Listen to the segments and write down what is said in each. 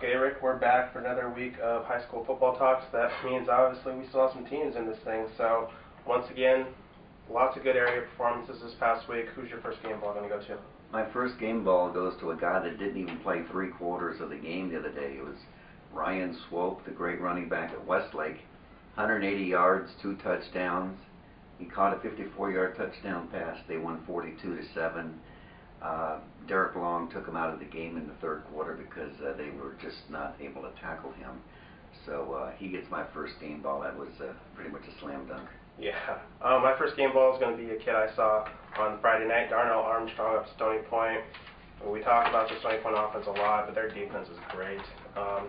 Okay, Rick, we're back for another week of high school football talks. That means obviously we still have some teams in this thing. So once again, lots of good area performances this past week. Who's your first game ball going to go to? My first game ball goes to a guy that didn't even play 3/4 of the game the other day. It was Ryan Swope, the great running back at Westlake. 180 yards, 2 touchdowns. He caught a 54-yard touchdown pass. They won 42-7. Derek Long took him out of the game in the third quarter because they were just not able to tackle him. So he gets my first game ball. That was pretty much a slam dunk. Yeah. My first game ball is going to be a kid I saw on Friday night, Darnell Armstrong up Stony Point. We talk about the Stony Point offense a lot, but their defense is great.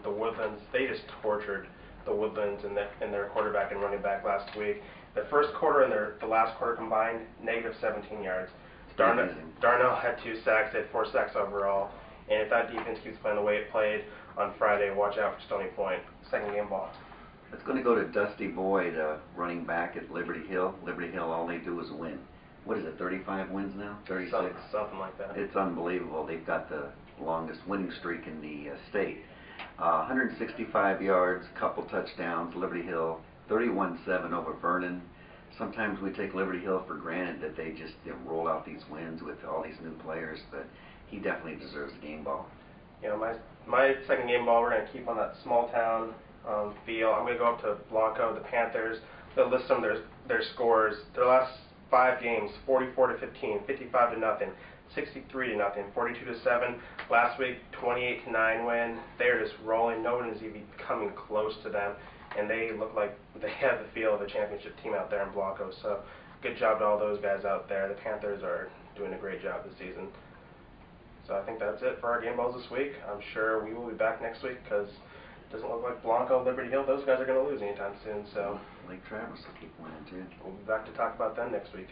The Woodlands, they just tortured the Woodlands and their quarterback and running back last week. The first quarter and the last quarter combined, negative 17 yards. Darnell had 2 sacks, they had 4 sacks overall. And if that defense keeps playing the way it played on Friday, watch out for Stony Point. Second game ball. It's going to go to Dusty Boyd, running back at Liberty Hill. Liberty Hill, all they do is win. What is it, 35 wins now? 36? Something like that. It's unbelievable. They've got the longest winning streak in the state. 165 yards, couple touchdowns. Liberty Hill, 31-7 over Vernon. Sometimes we take Liberty Hill for granted that they just roll out these wins with all these new players, but he definitely deserves a game ball. You know, my second game ball, we're going to keep on that small town feel. I'm going to go up to Blanco, the Panthers. They'll list some of their scores. Their last 5 games, 44-15, 55-0, 63-0, 42-7. Last week, 28-9 win. They're just rolling. No one is even coming close to them, and they look like they have the feel of a championship team out there in Blanco. So good job to all those guys out there. The Panthers are doing a great job this season. So I think that's it for our game balls this week. I'm sure we will be back next week because it doesn't look like Blanco, Liberty Hill, those guys are going to lose anytime soon. So Lake Travis will keep winning too. We'll be back to talk about them next week.